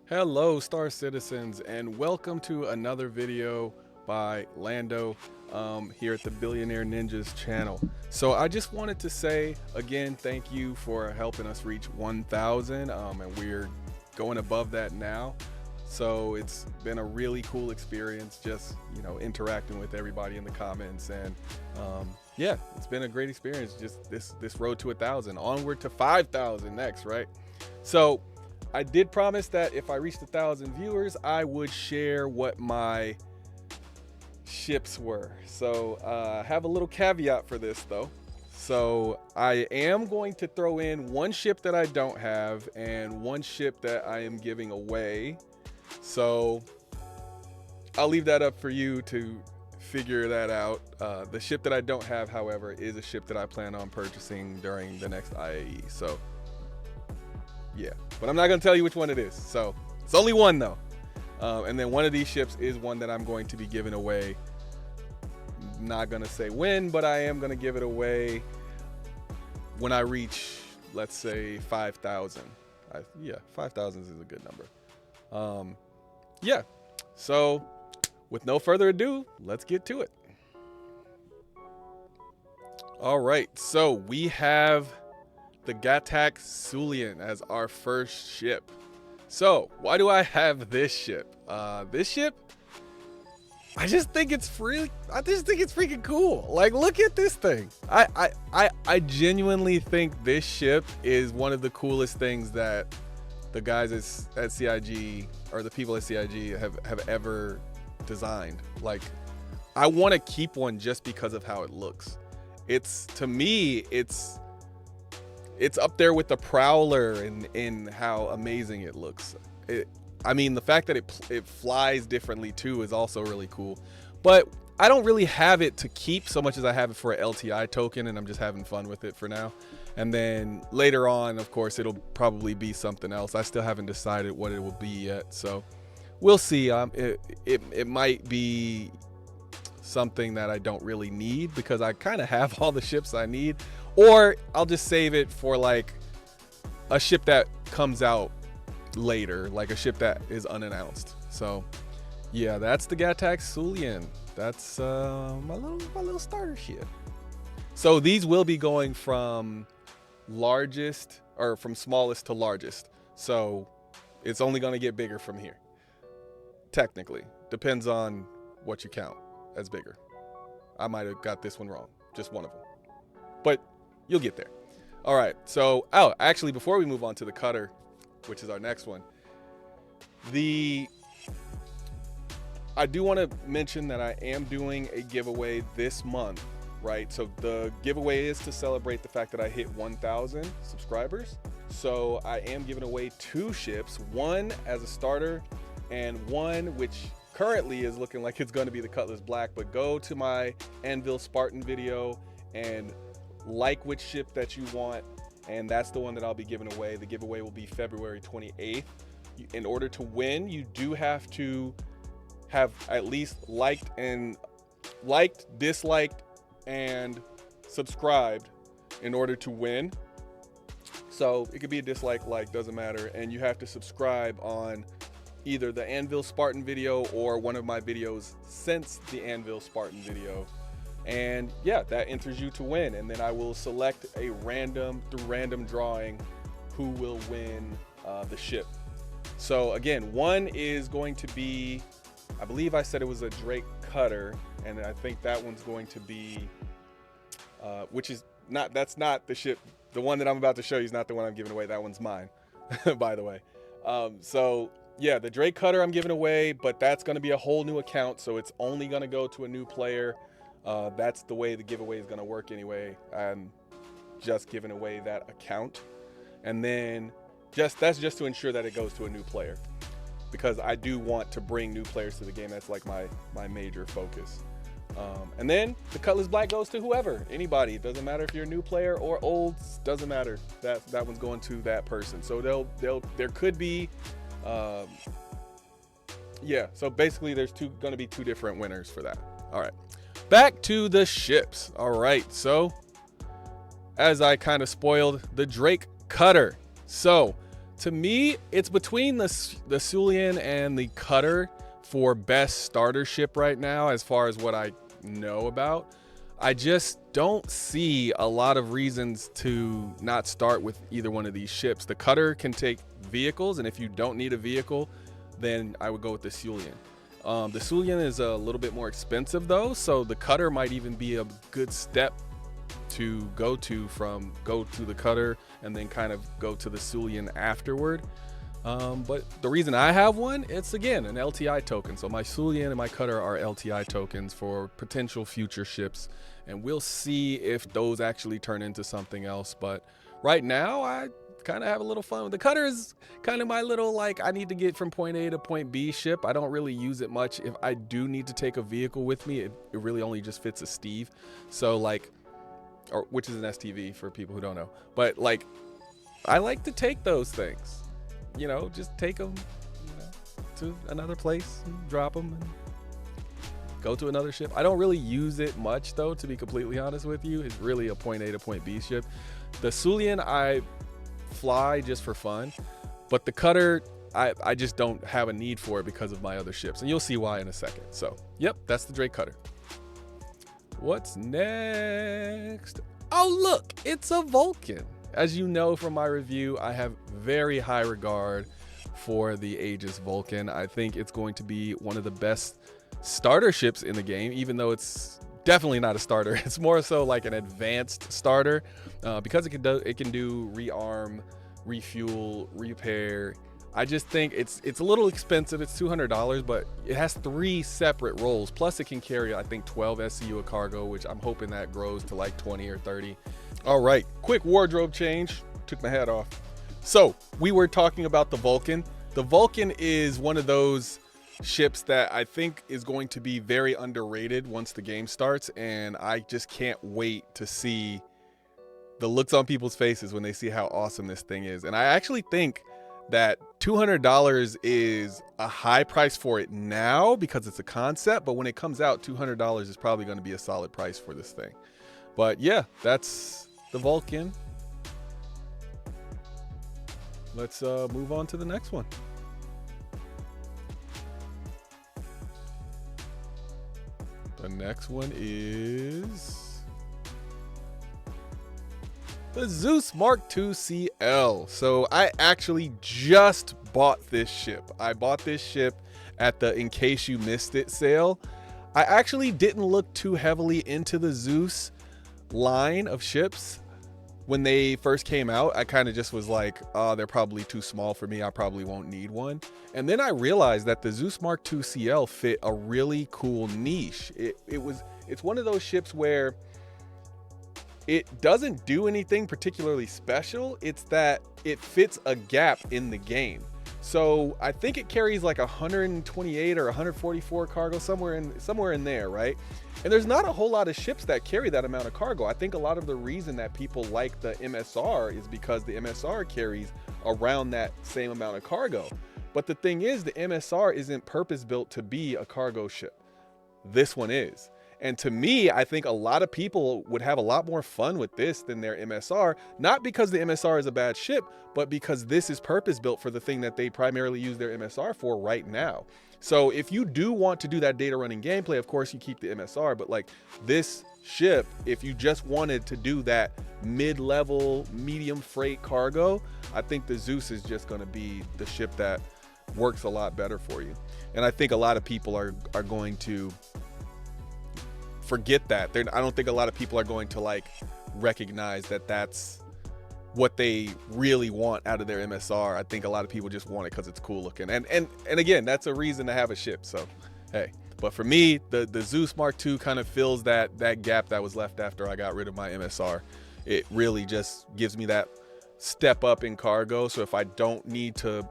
Hello, Star Citizens, and welcome to another video by Lando here at the Billionaire Ninjas channel. So I just wanted to say again, thank you for helping us reach 1,000, and we're going above that now. So it's been a really cool experience, just interacting with everybody in the comments, and yeah, it's been a great experience. Just this road to 1,000, onward to 5,000 next, right? So I did promise that if I reached 1,000 viewers, I would share what my ships were. So I have a little caveat for this though. So I am going to throw in one ship that I don't have and one ship that I am giving away. So I'll leave that up for you to figure that out. The ship that I don't have, however, is a ship that I plan on purchasing during the next IAE. So yeah, but I'm not going to tell you which one it is. So it's only one though. And then one of these ships is one that I'm going to be giving away. Not going to say when, but I am going to give it away when I reach, let's say, 5,000. Yeah, 5,000 is a good number. Yeah, so with no further ado, let's get to it. All right, so we have the Gatak Sulian as our first ship. So why do I have this ship? This ship, I just think it's freaking cool. Like, look at this thing. I genuinely think this ship is one of the coolest things that the guys at CIG, or the people at CIG, have ever designed. Like, I want to keep one just because of how it looks. To me, it's up there with the Prowler in how amazing it looks. I mean, the fact that it flies differently too is also really cool. But I don't really have it to keep so much as I have it for an LTI token, and I'm just having fun with it for now. And then later on, of course, it'll probably be something else. I still haven't decided what it will be yet, so we'll see. It might be something that I don't really need because I kind of have all the ships I need, or I'll just save it for like a ship that comes out later, like a ship that is unannounced. So yeah, that's the Gatak Sulian. That's my little starter ship. So these will be going from largest, or from smallest to largest. So it's only going to get bigger from here. Technically, depends on what you count as bigger. I might have got this one wrong, just one of them, but you'll get there. All right, so actually, before we move on to the cutter, which is our next one, I do want to mention that I am doing a giveaway this month, right? So the giveaway is to celebrate the fact that I hit 1,000 subscribers. So I am giving away 2 ships, one as a starter and one which currently is looking like it's going to be the Cutlass Black. But go to my Anvil Spartan video and like which ship that you want, and that's the one that I'll be giving away. The giveaway will be February 28th. In order to win, you do have to have at least liked, disliked, and subscribed in order to win. So it could be a dislike, like, doesn't matter. And you have to subscribe on either the Anvil Spartan video or one of my videos since the Anvil Spartan video. And yeah, that enters you to win. And then I will select a random drawing who will win the ship. So again, one is going to be, I believe I said it was a Drake Cutter, and I think that one's going to be, that's not the ship. The one that I'm about to show you is not the one I'm giving away. That one's mine, by the way. So yeah, the Drake Cutter I'm giving away, but that's going to be a whole new account, so it's only going to go to a new player. That's the way the giveaway is going to work anyway. I'm just giving away that account, and then that's just to ensure that it goes to a new player, because I do want to bring new players to the game. That's like my major focus. And then the Cutlass Black goes to whoever, anybody. It doesn't matter if you're a new player or old. Doesn't matter. That one's going to that person. So there could be, yeah. So basically, there's going to be 2 different winners for that. All right, back to the ships. All right, so as I kind of spoiled, the Drake Cutter. So To me, it's between the Sulian and the Cutter for best starter ship right now, as far as what I know about. I just don't see a lot of reasons to not start with either one of these ships. The Cutter can take vehicles, and if you don't need a vehicle, then I would go with the Sulian. The Sulian is a little bit more expensive though, so the Cutter might even be a good step to go to the Cutter and then kind of go to the Sulian afterward. But the reason I have one, it's again an LTI token. So my Sulian and my Cutter are LTI tokens for potential future ships, and we'll see if those actually turn into something else. But right now, I kind of have a little fun with the Cutter. Is kind of my little, like, I need to get from point A to point B ship. I don't really use it much. If I do need to take a vehicle with me, it really only just fits a Steve. So like, or which is an STV for people who don't know. But like, I like to take those things. You know, just take them, to another place and drop them and go to another ship. I don't really use it much though, to be completely honest with you. It's really a point A to point B ship. The Sulian I fly just for fun, but the Cutter I just don't have a need for it because of my other ships, and you'll see why in a second. So yep, that's the Drake Cutter. What's next? Oh look, it's a Vulcan. As you know from my review, I have very high regard for the Aegis Vulcan. I think it's going to be one of the best starter ships in the game, even though it's definitely not a starter. It's more so like an advanced starter because it can do rearm, refuel, repair. I just think it's a little expensive. It's $200, but it has 3 separate roles. Plus it can carry, I think, 12 SCU of cargo, which I'm hoping that grows to like 20 or 30. All right, quick wardrobe change. Took my hat off. So we were talking about the Vulcan. The Vulcan is one of those ships that I think is going to be very underrated once the game starts, and I just can't wait to see the looks on people's faces when they see how awesome this thing is. And I actually think that $200 is a high price for it now because it's a concept, but when it comes out, $200 is probably going to be a solid price for this thing. But yeah, that's the Vulcan. Let's move on to the next one. The next one is the Zeus Mark II CL. So I actually just bought this ship. I bought this ship at the In Case You Missed It sale. I actually didn't look too heavily into the Zeus line of ships when they first came out. I kind of just was like, oh, they're probably too small for me. I probably won't need one. And then I realized that the Zeus Mark II CL fit a really cool niche. It's one of those ships where it doesn't do anything particularly special. It's that it fits a gap in the game. So I think it carries like 128 or 144 cargo, somewhere in there, right? And there's not a whole lot of ships that carry that amount of cargo. I think a lot of the reason that people like the MSR is because the MSR carries around that same amount of cargo. But the thing is, the MSR isn't purpose built to be a cargo ship. This one is. And to me, I think a lot of people would have a lot more fun with this than their MSR, not because the MSR is a bad ship, but because this is purpose built for the thing that they primarily use their MSR for right now. So if you do want to do that data running gameplay, of course you keep the MSR, but like this ship, if you just wanted to do that mid-level medium freight cargo, I think the Zeus is just going to be the ship that works a lot better for you. And I think a lot of people are going to forget that. I don't think a lot of people are going to like recognize that that's what they really want out of their MSR. I think a lot of people just want it because it's cool looking. And again, that's a reason to have a ship. So hey, but for me, the Zeus Mark II kind of fills that gap that was left after I got rid of my MSR. It really just gives me that step up in cargo. So if I don't need to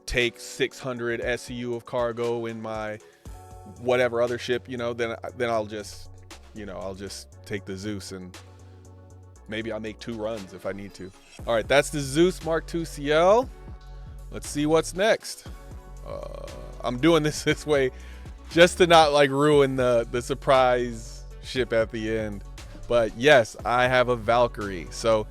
take 600 SCU of cargo in my whatever other ship, then I'll just take the Zeus, and maybe I'll make 2 runs if I need to. All right, that's the Zeus Mark II CL. Let's see what's next. I'm doing this way just to not like ruin the surprise ship at the end. But yes, I have a Valkyrie. So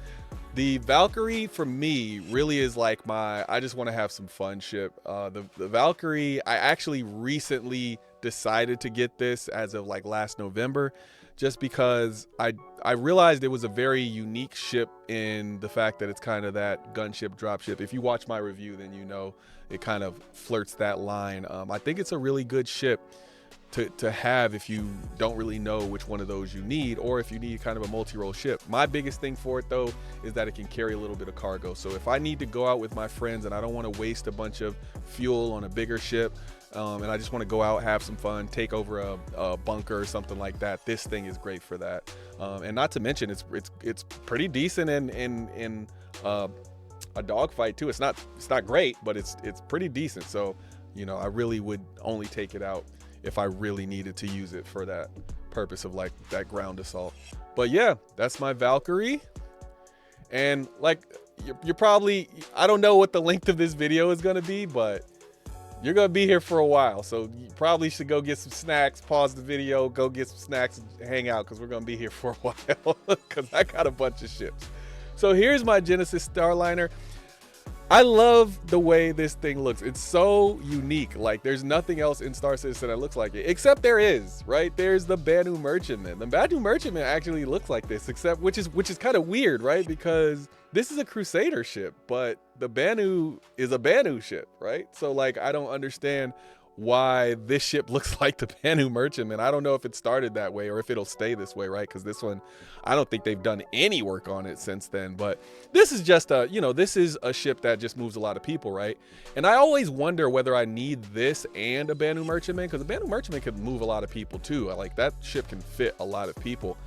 The Valkyrie for me really is like I just want to have some fun ship. The Valkyrie, I actually recently decided to get this as of like last November, just because I realized it was a very unique ship in the fact that it's kind of that gunship dropship. If you watch my review, then you know it kind of flirts that line. I think it's a really good ship to have if you don't really know which one of those you need, or if you need kind of a multi-role ship. My biggest thing for it though is that it can carry a little bit of cargo. So if I need to go out with my friends and I don't want to waste a bunch of fuel on a bigger ship, and I just want to go out, have some fun, take over a bunker or something like that, this thing is great for that. And not to mention it's pretty decent in a dogfight too. It's not great, but it's pretty decent. So you know, I really would only take it out if I really needed to use it for that purpose of like that ground assault. But yeah, that's my Valkyrie. And like you're probably, I don't know what the length of this video is gonna be, but you're gonna be here for a while, so you probably should go get some snacks, pause the video, go get some snacks and hang out, because we're gonna be here for a while because I got a bunch of ships. So here's my Genesis Starliner. I love the way this thing looks. It's so unique. Like there's nothing else in Star Citizen that looks like it, except there is, right? There's the Banu Merchantman. The Banu Merchantman actually looks like this, except which is kind of weird, right? Because this is a Crusader ship, but the Banu is a Banu ship, right? So like I don't understand why this ship looks like the Banu Merchantman. I don't know if it started that way or if it'll stay this way, right? Because this one, I don't think they've done any work on it since then. But this is just a, you know, this is a ship that just moves a lot of people, right? And I always wonder whether I need this and a Banu Merchantman, because the Banu Merchantman could move a lot of people too. Like that ship can fit a lot of people.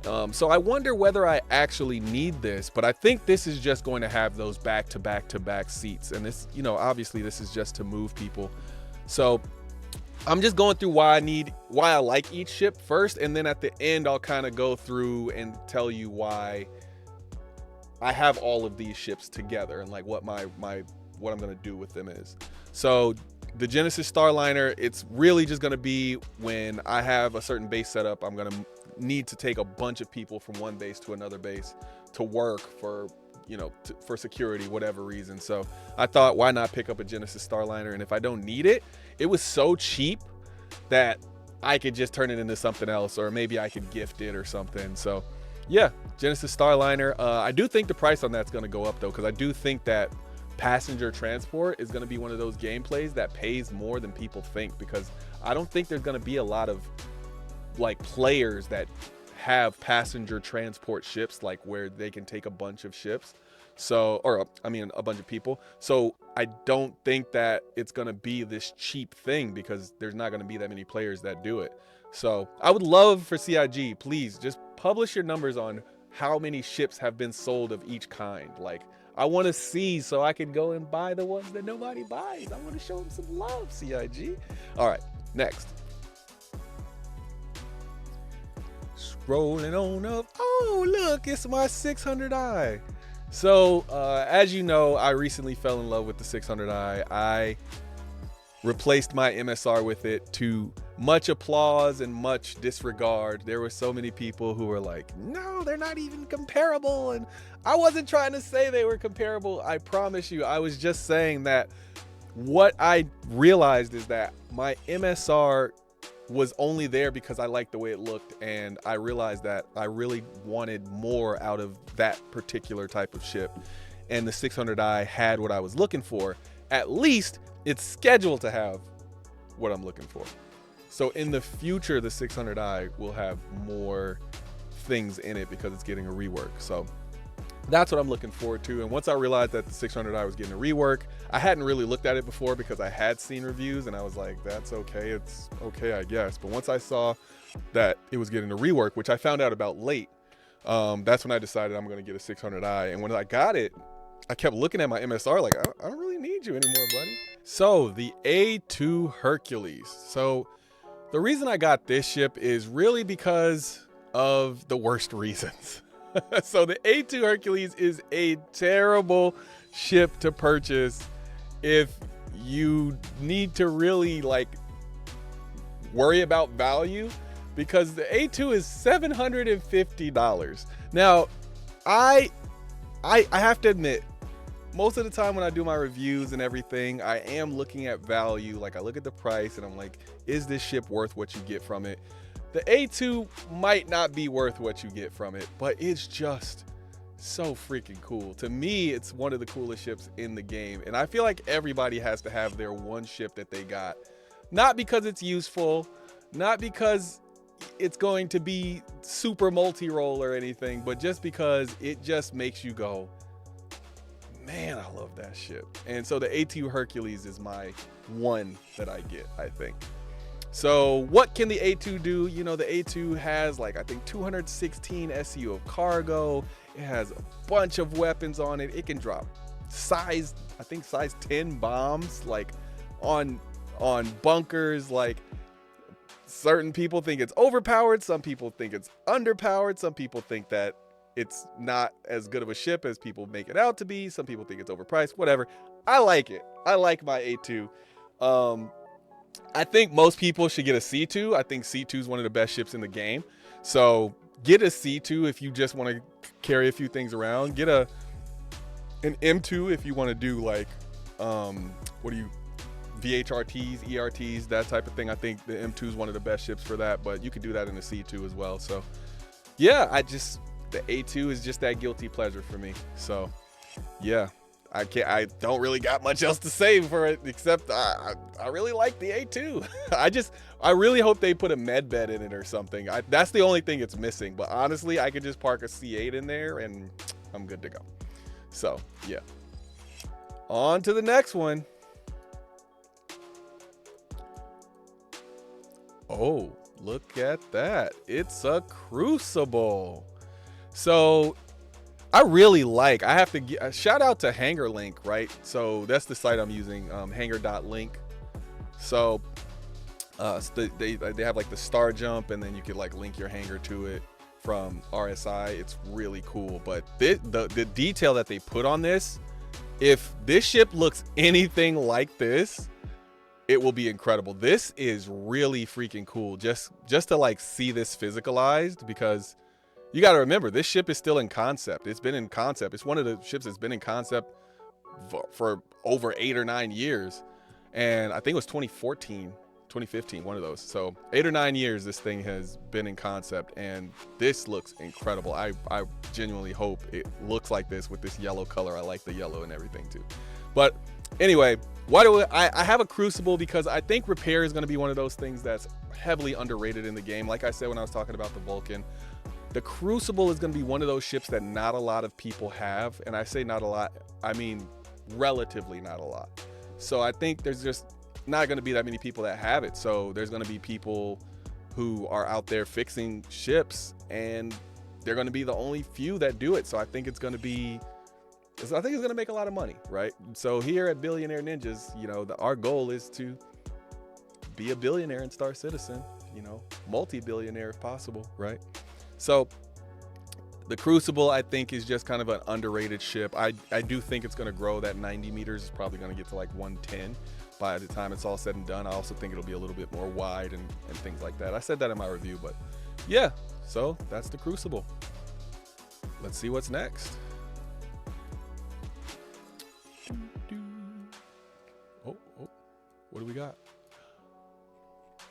So I wonder whether I actually need this, but I think this is just going to have those back-to-back seats. And this, you know, obviously this is just to move people. So I'm just going through why I like each ship first, and then at the end I'll kind of go through and tell you why I have all of these ships together and like what what I'm going to do with them is. So the Genesis Starliner, it's really just going to be when I have a certain base set up, I'm going to need to take a bunch of people from one base to another base to work for, you know, for security, whatever reason. So I thought, why not pick up a Genesis Starliner? And if I don't need it, it was so cheap that I could just turn it into something else, or maybe I could gift it or something. So yeah, Genesis Starliner. I do think the price on that's going to go up though, because I do think that passenger transport is going to be one of those gameplays that pays more than people think, because I don't think there's going to be a lot of like players that have passenger transport ships, like where they can take a bunch of ships. So, or I mean a bunch of people. So I don't think that it's going to be this cheap thing, because there's not going to be that many players that do it. So I would love for CIG, please just publish your numbers on how many ships have been sold of each kind. Like I want to see, so I can go and buy the ones that nobody buys. I want to show them some love, CIG. All right, next. Scrolling on up. Oh, look, it's my 600i. So, as you know, I recently fell in love with the 600i. I replaced my MSR with it, to much applause and much disregard. There were so many people who were like, no, they're not even comparable. And I wasn't trying to say they were comparable. I promise you, I was just saying that what I realized is that my MSR was only there because I liked the way it looked, and I realized that I really wanted more out of that particular type of ship, and the 600i had what I was looking for. At least it's scheduled to have what I'm looking for. So in the future, the 600i will have more things in it because it's getting a rework. So that's what I'm looking forward to. And once I realized that the 600i was getting a rework, I hadn't really looked at it before because I had seen reviews and I was like, that's okay, it's okay, I guess. But once I saw that it was getting a rework, which I found out about late, that's when I decided I'm gonna get a 600i. And when I got it, I kept looking at my MSR like, I don't really need you anymore, buddy. So the A2 Hercules. So the reason I got this ship is really because of the worst reasons. So the A2 Hercules is a terrible ship to purchase if you need to really like worry about value, because the A2 is $750. Now, I I have to admit, most of the time when I do my reviews and everything, I am looking at value. Like I look at the price and I'm like, is this ship worth what you get from it? The A2 might not be worth what you get from it, but it's just so freaking cool. To me, it's one of the coolest ships in the game. And I feel like everybody has to have their one ship that they got. Not because it's useful, not because it's going to be super multi-role or anything, but just because it just makes you go, man, I love that ship. And so the A2 Hercules is my one that I get, I think. So what can the A2 do? You know, the A2 has like, I think 216 SU of cargo. It has a bunch of weapons on it. It can drop size 10 bombs, like on bunkers. Like certain people think it's overpowered. Some people think it's underpowered. Some people think that it's not as good of a ship as people make it out to be. Some people think it's overpriced, whatever. I like it. I like my A2. I think most people should get a C2. I think C2 is one of the best ships in the game. So get a C2 if you just want to carry a few things around. Get an M2 if you want to do like, VHRTs, ERTs, that type of thing. I think the M2 is one of the best ships for that, but you could do that in the C2 as well. So yeah, the A2 is just that guilty pleasure for me. So yeah, I don't really got much else to say for it, except I really like the A2. I really hope they put a med bed in it or something. That's the only thing it's missing, but honestly, I could just park a C8 in there and I'm good to go. So yeah, on to the next one. Oh, look at that. It's a Crucible. So I really like, I have to get a shout out to Hangar Link, right? So that's the site I'm using, hangar.link. So they have like the star jump, and then you could like link your hangar to it from RSI. It's really cool. But the detail that they put on this, if this ship looks anything like this, it will be incredible. This is really freaking cool. Just to like see this physicalized, because you got to remember, this ship is still in concept. It's been in concept. It's one of the ships that's been in concept for over 8 or 9 years. And I think it was 2014, 2015, one of those. So 8 or 9 years this thing has been in concept, and this looks incredible. I genuinely hope it looks like this with this yellow color. I like the yellow and everything too. But anyway, why do I have a Crucible? Because I think repair is going to be one of those things that's heavily underrated in the game. Like I said when I was talking about the Vulcan, the Crucible is going to be one of those ships that not a lot of people have. And I say not a lot, I mean relatively not a lot. So I think there's just not going to be that many people that have it. So there's going to be people who are out there fixing ships, and they're going to be the only few that do it. So I think it's going to make a lot of money, right? So here at Billionaire Ninjas, you know, our goal is to be a billionaire and Star Citizen, you know, multi-billionaire if possible, right? So the Crucible, I think, is just kind of an underrated ship. I do think it's going to grow. That 90 meters is probably going to get to like 110 by the time it's all said and done. I also think it'll be a little bit more wide and things like that. I said that in my review, but yeah, so that's the Crucible. Let's see what's next. Oh, what do we got?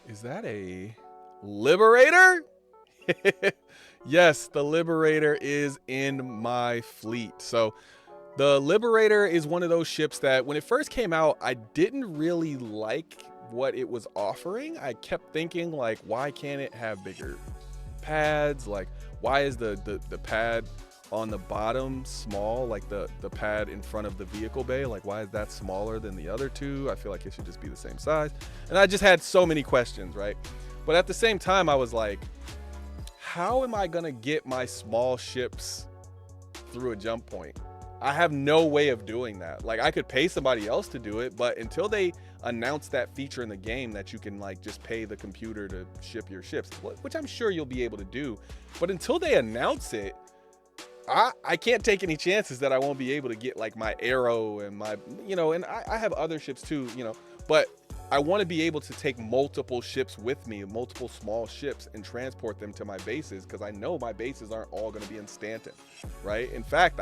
Is that a Liberator? Yes, the Liberator is in my fleet. So the Liberator is one of those ships that when it first came out, I didn't really like what it was offering. I kept thinking, like, why can't it have bigger pads? Like, why is the pad on the bottom small, like the pad in front of the vehicle bay? Like, why is that smaller than the other two? I feel like it should just be the same size. And I just had so many questions, right? But at the same time, I was like, how am I gonna get my small ships through a jump point? I have no way of doing that. Like, I could pay somebody else to do it, but until they announce that feature in the game that you can like just pay the computer to ship your ships, which I'm sure you'll be able to do, but until they announce it, I can't take any chances that I won't be able to get like my Arrow and my, you know, and I have other ships too, you know, but I want to be able to take multiple ships with me, multiple small ships, and transport them to my bases, because I know my bases aren't all going to be in Stanton, right? In fact,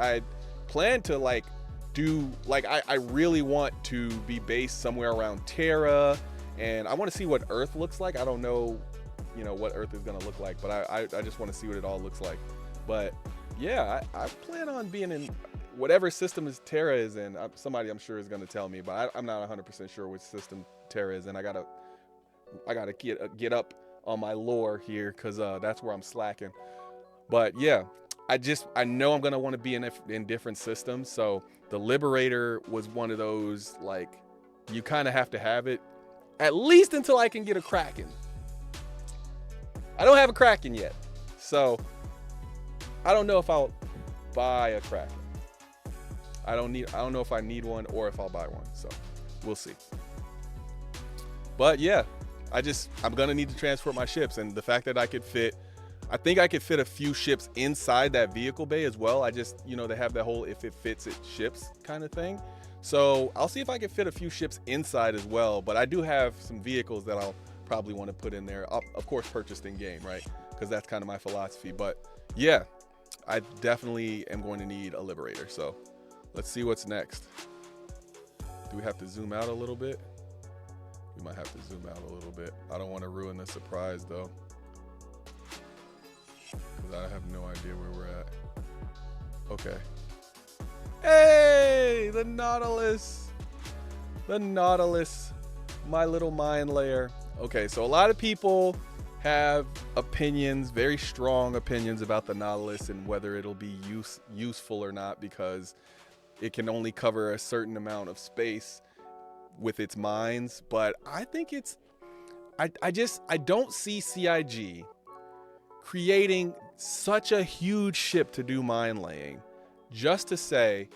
plan to like do like I really want to be based somewhere around Terra, and I want to see what Earth looks like. I don't know, you know, what Earth is gonna look like, but I just want to see what it all looks like. But yeah, I plan on being in whatever system is Terra is in. Somebody I'm sure is gonna tell me, but I'm not 100% sure which system Terra is in. I gotta get up on my lore here because that's where I'm slacking. But yeah, I know I'm gonna want to be in different systems. So the Liberator was one of those, like, you kind of have to have it at least until I can get a Kraken. I don't have a Kraken yet, so I don't know if I'll buy a Kraken. I don't know if I need one or if I'll buy one. So we'll see. But yeah, I'm gonna need to transport my ships, and the fact that I think I could fit a few ships inside that vehicle bay as well. I just, you know, they have that whole if it fits it ships kind of thing. So I'll see if I can fit a few ships inside as well. But I do have some vehicles that I'll probably want to put in there. Of course, purchased in game, right? Because that's kind of my philosophy. But yeah, I definitely am going to need a Liberator. So let's see what's next. Do we have to zoom out a little bit? We might have to zoom out a little bit. I don't want to ruin the surprise though, because I have no idea where we're at. Okay. Hey, the Nautilus. The Nautilus, my little mine layer. Okay, so a lot of people have opinions, very strong opinions about the Nautilus and whether it'll be useful or not, because it can only cover a certain amount of space with its mines. But I think I don't see CIG creating such a huge ship to do mine laying just to say,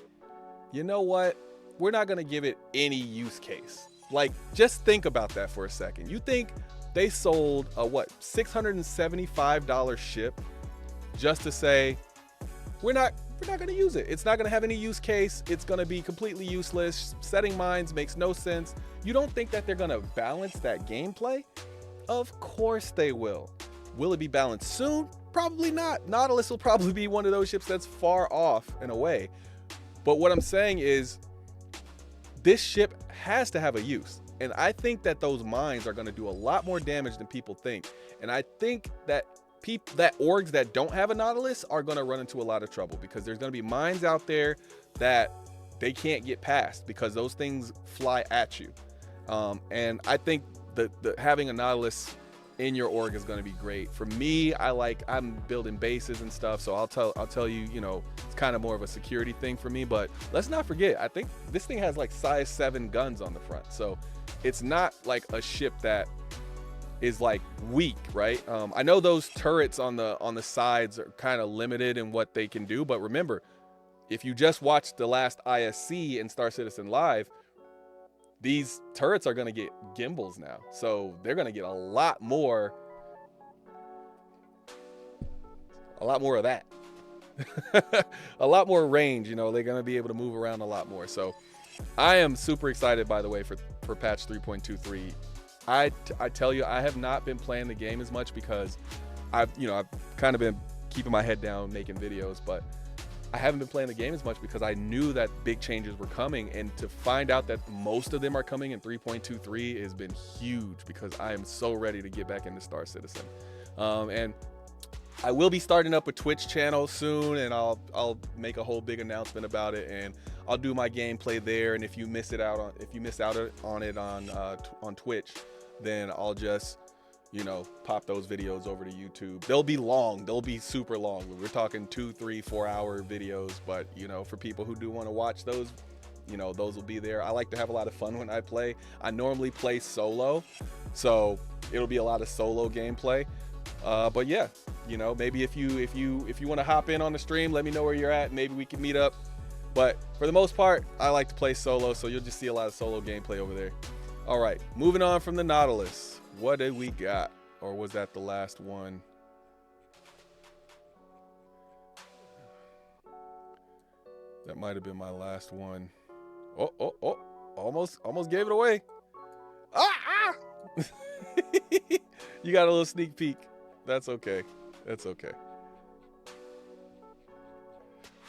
you know what, we're not going to give it any use case. Like, just think about that for a second. You think they sold a what, $675 ship just to say, we're not going to use it. It's not going to have any use case. It's going to be completely useless. Setting mines makes no sense. You don't think that they're going to balance that gameplay? Of course they will. Will it be balanced soon? Probably not. Nautilus will probably be one of those ships that's far off and away. But what I'm saying is, this ship has to have a use. And I think that those mines are going to do a lot more damage than people think. And I think that orgs that don't have a Nautilus are going to run into a lot of trouble, because there's going to be mines out there that they can't get past because those things fly at you. And I think that having a Nautilus in your org is going to be great. For me, I'm building bases and stuff, so I'll tell you, you know, it's kind of more of a security thing for me. But let's not forget, I think this thing has like size 7 guns on the front, so it's not like a ship that is like weak, right? I know those turrets on the sides are kind of limited in what they can do, but remember, if you just watched the last ISC and Star Citizen Live, these turrets are going to get gimbals now, so they're going to get a lot more of that. A lot more range, you know. They're going to be able to move around a lot more. So I am super excited, by the way, for patch 3.23. I tell you, I have not been playing the game as much because I've kind of been keeping my head down making videos, but I haven't been playing the game as much because I knew that big changes were coming, and to find out that most of them are coming in 3.23 has been huge, because I am so ready to get back into Star Citizen. And I will be starting up a Twitch channel soon, and I'll make a whole big announcement about it, and I'll do my gameplay there. And if you miss out on it on Twitch, then I'll just, you know, pop those videos over to YouTube. They'll be long. They'll be super long. We're talking 2, 3, 4 hour videos. But, you know, for people who do want to watch those, you know, those will be there. I like to have a lot of fun when I play. I normally play solo, so it'll be a lot of solo gameplay. But yeah, you know, maybe if you want to hop in on the stream, let me know where you're at. Maybe we can meet up. But for the most part, I like to play solo, so you'll just see a lot of solo gameplay over there. All right, moving on from the Nautilus. What did we got? Or was that the last one? That might have been my last one. Oh, almost gave it away. Ah! You got a little sneak peek. That's okay. That's okay.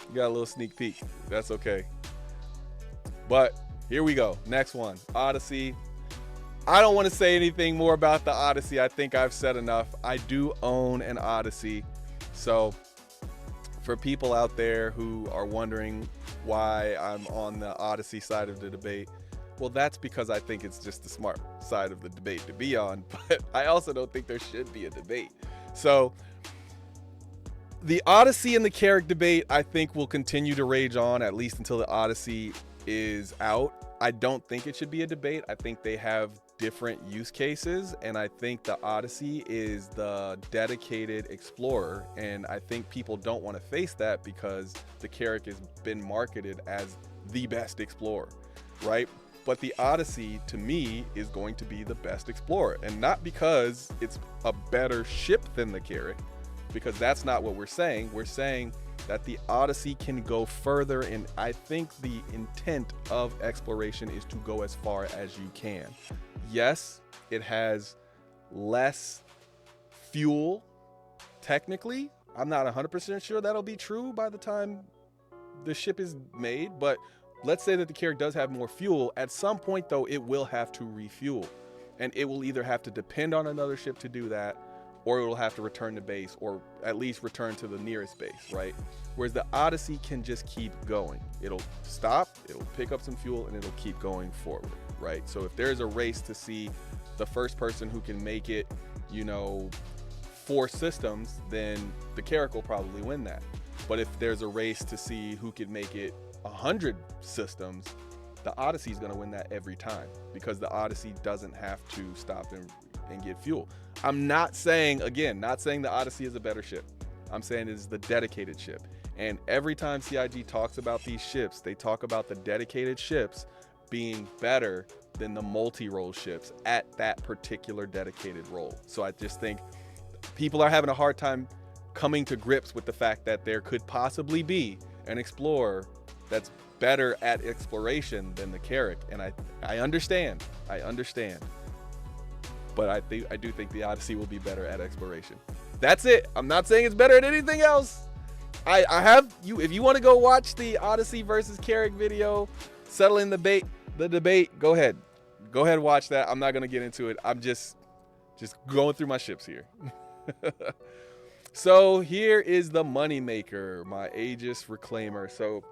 You got a little sneak peek. That's okay. But here we go. Next one, Odyssey. I don't want to say anything more about the Odyssey. I think I've said enough. I do own an Odyssey. So for people out there who are wondering why I'm on the Odyssey side of the debate, well, that's because I think it's just the smart side of the debate to be on. But I also don't think there should be a debate. So the Odyssey and the Carrick debate, I think, will continue to rage on at least until the Odyssey is out. I don't think it should be a debate. I think they have different use cases, and I think the Odyssey is the dedicated explorer, and I think people don't want to face that because the Carrick has been marketed as the best explorer, right? But the Odyssey, to me, is going to be the best explorer, and not because it's a better ship than the Carrick, because that's not what we're saying. We're saying that the Odyssey can go further, and I think the intent of exploration is to go as far as you can. Yes, it has less fuel, technically. I'm not 100% sure that'll be true by the time the ship is made, but let's say that the Carrick does have more fuel. At some point, though, it will have to refuel, and it will either have to depend on another ship to do that, or it will have to return to base, or at least return to the nearest base, right? Whereas the Odyssey can just keep going. It'll stop, it'll pick up some fuel, and it'll keep going forward, right? So if there's a race to see the first person who can make it, 4 systems, then the Carrick will probably win that. But if there's a race to see who can make it 100 systems, the Odyssey is going to win that every time, because the Odyssey doesn't have to stop and get fuel. I'm not saying the Odyssey is a better ship. I'm saying it is the dedicated ship. And every time CIG talks about these ships, they talk about the dedicated ships being better than the multi-role ships at that particular dedicated role. So I just think people are having a hard time coming to grips with the fact that there could possibly be an explorer that's better at exploration than the Carrick. And I understand. But I do think the Odyssey will be better at exploration. That's it. I'm not saying it's better at anything else. I have you. If you want to go watch the Odyssey versus Carrick video, settling the debate, go ahead. Go ahead and watch that. I'm not gonna get into it. I'm just going through my ships here. So here is the moneymaker, my Aegis Reclaimer. So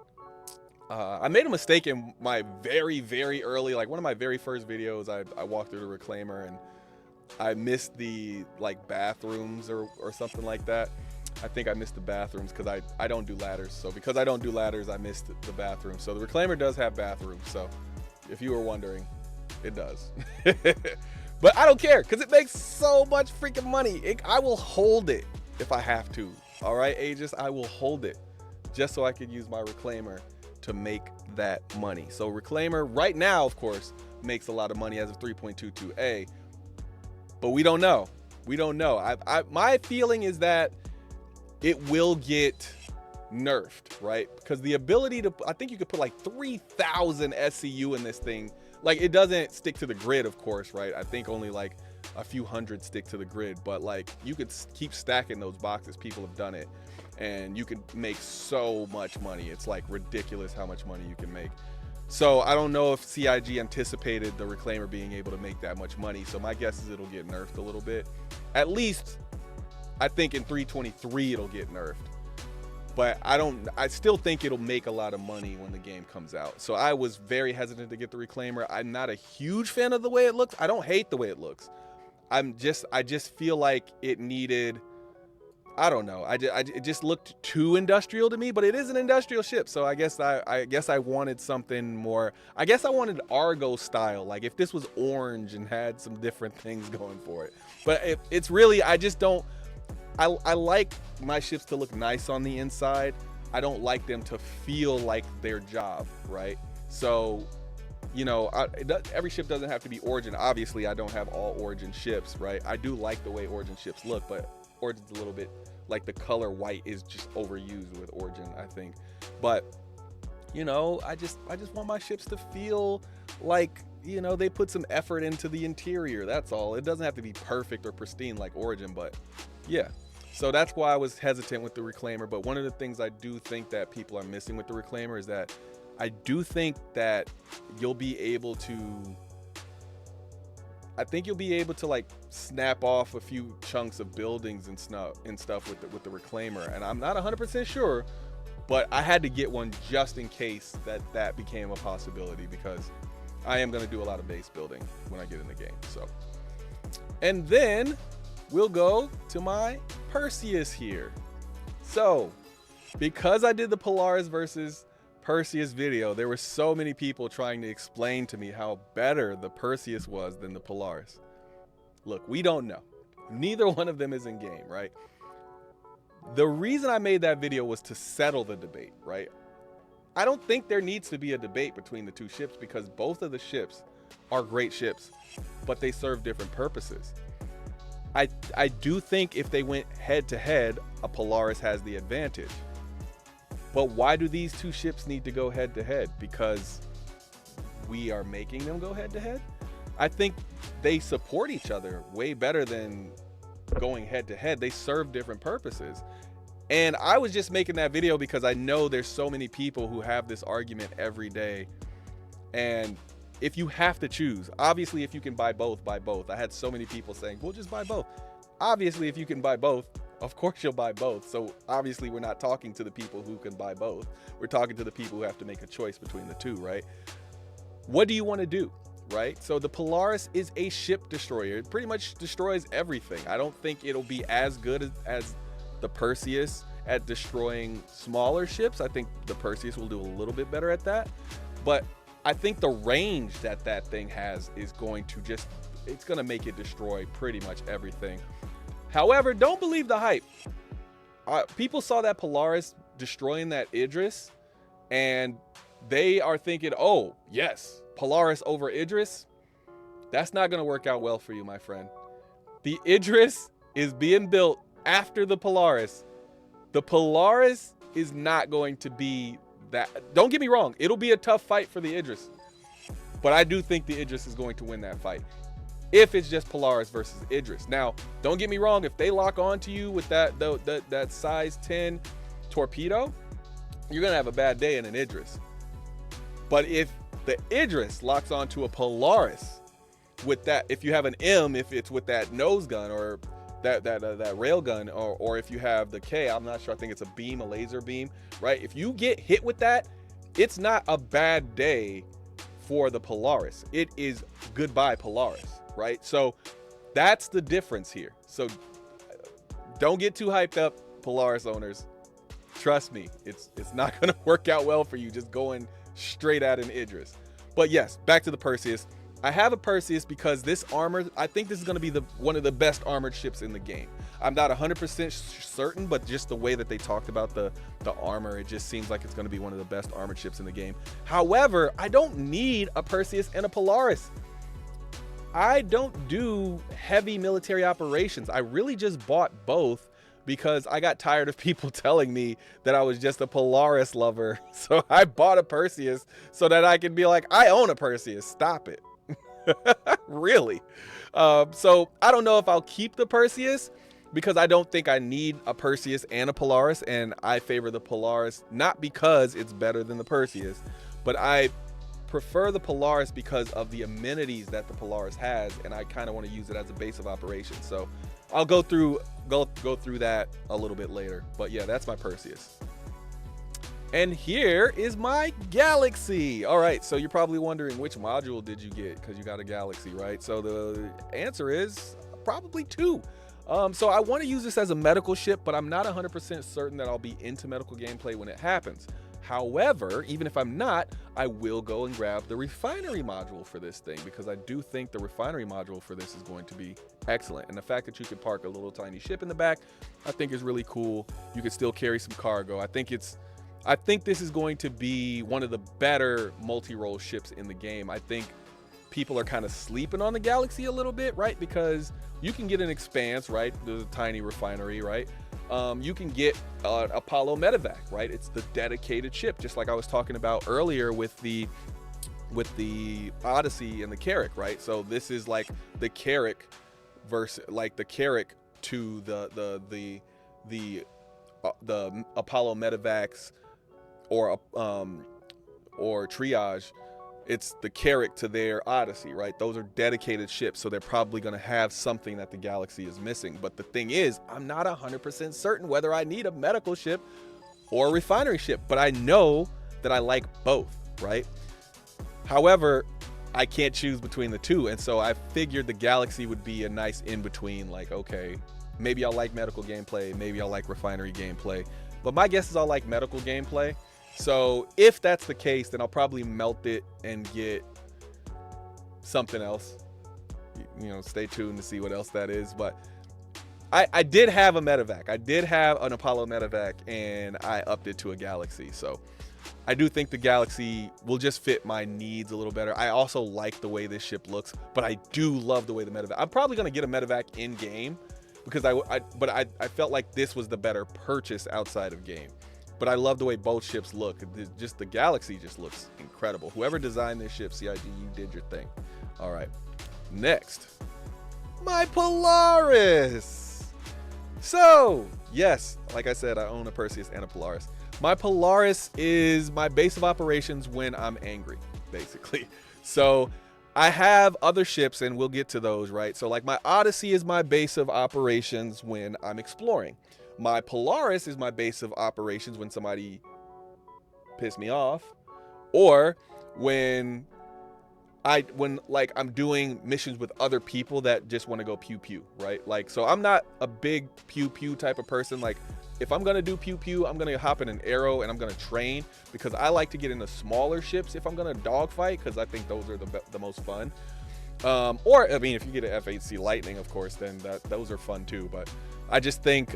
I made a mistake in my very, very early, like one of my very first videos. I walked through the Reclaimer and I missed the bathrooms or something like that. I think I missed the bathrooms because I don't do ladders. So because I don't do ladders, I missed the bathroom. So the Reclaimer does have bathrooms. So if you were wondering, it does. But I don't care because it makes so much freaking money. I will hold it if I have to. All right, Aegis, I will hold it just so I could use my Reclaimer to make that money. So Reclaimer right now, of course, makes a lot of money as of 3.22A, but we don't know. My feeling is that it will get nerfed, right? Because the ability to, I think you could put like 3,000 SCU in this thing. Like, it doesn't stick to the grid, of course, right? I think only like a few hundred stick to the grid, but like you could keep stacking those boxes. People have done it, and you can make so much money. It's like ridiculous how much money you can make. So I don't know if CIG anticipated the Reclaimer being able to make that much money. So my guess is it'll get nerfed a little bit. At least I think in 3.23 it'll get nerfed. But I still think it'll make a lot of money when the game comes out. So I was very hesitant to get the Reclaimer. I'm not a huge fan of the way it looks. I don't hate the way it looks. I just feel like it needed, I don't know. It just looked too industrial to me, but it is an industrial ship. So I guess I wanted something more. I guess I wanted Argo style. Like if this was orange and had some different things going for it. But it's really, I just don't. I like my ships to look nice on the inside. I don't like them to feel like their job, right? So, every ship doesn't have to be Origin. Obviously, I don't have all Origin ships, right? I do like the way Origin ships look, but Origin's a little bit, like the color white is just overused with Origin, I think. But, I just want my ships to feel like, they put some effort into the interior. That's all. It doesn't have to be perfect or pristine like Origin, but yeah. So that's why I was hesitant with the reclaimer. But one of the things I do think that people are missing with the reclaimer is that I do think that you'll be able to, I think you'll be able to like snap off a few chunks of buildings and stuff with the reclaimer. And I'm not 100% sure, but I had to get one just in case that became a possibility, because I am going to do a lot of base building when I get in the game. So, and then we'll go to my Perseus here. So, because I did the Polaris versus Perseus video, there were so many people trying to explain to me how better the Perseus was than the Polaris. Look, we don't know. Neither one of them is in game, right? The reason I made that video was to settle the debate, right? I don't think there needs to be a debate between the two ships, because both of the ships are great ships, but they serve different purposes. I do think if they went head to head, a Polaris has the advantage. But why do these two ships need to go head to head? Because we are making them go head to head? I think they support each other way better than going head to head. They serve different purposes. And I was just making that video because I know there's so many people who have this argument every day. And if you have to choose, obviously if you can buy both, buy both. I had so many people saying, we'll just buy both. Obviously, if you can buy both, of course you'll buy both. So obviously we're not talking to the people who can buy both. We're talking to the people who have to make a choice between the two, right? What do you want to do, right? So the Polaris is a ship destroyer. It pretty much destroys everything. I don't think it'll be as good as the Perseus at destroying smaller ships. I think the Perseus will do a little bit better at that. But I think the range that that thing has is going to just, it's going to make it destroy pretty much everything. However, don't believe the hype. People saw that Polaris destroying that Idris, and they are thinking, oh, yes, Polaris over Idris. That's not going to work out well for you, my friend. The Idris is being built after the Polaris. The Polaris is not going to be that. Don't get me wrong. It'll be a tough fight for the Idris. But I do think the Idris is going to win that fight, if it's just Polaris versus Idris. Now, don't get me wrong, if they lock onto you with that size 10 torpedo, you're gonna have a bad day in an Idris. But if the Idris locks onto a Polaris with that, if you have an M, if it's with that nose gun or that rail gun, or if you have the K, I'm not sure, I think it's a beam, a laser beam, right? If you get hit with that, it's not a bad day for the Polaris. It is goodbye Polaris. Right? So that's the difference here. So don't get too hyped up, Polaris owners. Trust me, it's not going to work out well for you just going straight at an Idris. But yes, back to the Perseus. I have a Perseus because this armor, I think this is going to be one of the best armored ships in the game. I'm not 100% certain, but just the way that they talked about the armor, it just seems like it's going to be one of the best armored ships in the game. However, I don't need a Perseus and a Polaris. I don't do heavy military operations. I really just bought both because I got tired of people telling me that I was just a Polaris lover. So I bought a Perseus so that I can be like, I own a Perseus. Stop it. Really. So I don't know if I'll keep the Perseus, because I don't think I need a Perseus and a Polaris. And I favor the Polaris, not because it's better than the Perseus, but I prefer the Polaris because of the amenities that the Polaris has, and I kind of want to use it as a base of operations. So I'll go through that a little bit later. But yeah, that's my Perseus. And here is my Galaxy. All right, so you're probably wondering, which module did you get? Because you got a Galaxy, right? So the answer is probably 2. So I want to use this as a medical ship, but I'm not 100% certain that I'll be into medical gameplay when it happens. However, even if I'm not, I will go and grab the refinery module for this thing, because I do think the refinery module for this is going to be excellent. And the fact that you can park a little tiny ship in the back, I think is really cool. You can still carry some cargo. I think this is going to be one of the better multi-role ships in the game. I think people are kind of sleeping on the Galaxy a little bit, right? Because you can get an Expanse, right? There's a tiny refinery, right? You can get Apollo Medevac, right? It's the dedicated ship, just like I was talking about earlier with the Odyssey and the Carrack, right? So this is like the Carrack versus, like the Carrack to the the Apollo medevacs or triage. It's the Carrack to their Odyssey, right? Those are dedicated ships, so they're probably going to have something that the Galaxy is missing. But the thing is, I'm not 100% certain whether I need a medical ship or a refinery ship, but I know that I like both, right? However, I can't choose between the two, and so I figured the Galaxy would be a nice in-between, like, okay, maybe I'll like medical gameplay, maybe I'll like refinery gameplay, but my guess is I'll like medical gameplay. So if that's the case, then I'll probably melt it and get something else. You know, stay tuned to see what else that is. But I did have a medevac. I did have an Apollo medevac, and I upped it to a Galaxy. So I do think the Galaxy will just fit my needs a little better. I also like the way this ship looks, but I do love the way the medevac. I'm probably gonna get a medevac in game because I felt like this was the better purchase outside of game. But I love the way both ships look. Just the Galaxy just looks incredible. Whoever designed this ship, CIG, you did your thing. All right, next, my Polaris. So yes, like I said, I own a Perseus and a Polaris. My Polaris is my base of operations when I'm angry, basically. So I have other ships, and we'll get to those, right? So like my Odyssey is my base of operations when I'm exploring. My Polaris is my base of operations when somebody pissed me off, or when like I'm doing missions with other people that just want to go pew pew, right? Like, so I'm not a big pew pew type of person. Like, if I'm gonna do pew pew, I'm gonna hop in an arrow and I'm gonna train, because I like to get into smaller ships if I'm gonna dogfight, because I think those are the most fun. Or I mean, if you get an F8C Lightning, of course, then those are fun too. But I just think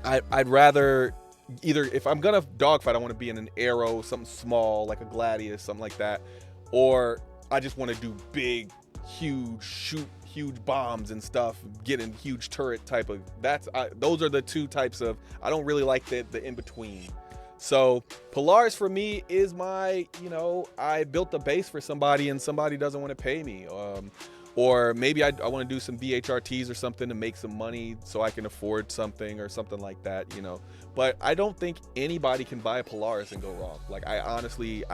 I'd rather either, if I'm gonna dogfight, I want to be in an arrow, something small like a Gladius, something like that, or I just want to do big, shoot huge bombs and stuff, get in huge turret type of. Those are the two types of. I don't really like the in between. So Polaris for me is my, I built a base for somebody and somebody doesn't want to pay me. Or maybe I want to do some BHRTs or something to make some money so I can afford something or something like that, But I don't think anybody can buy a Polaris and go wrong. Like, I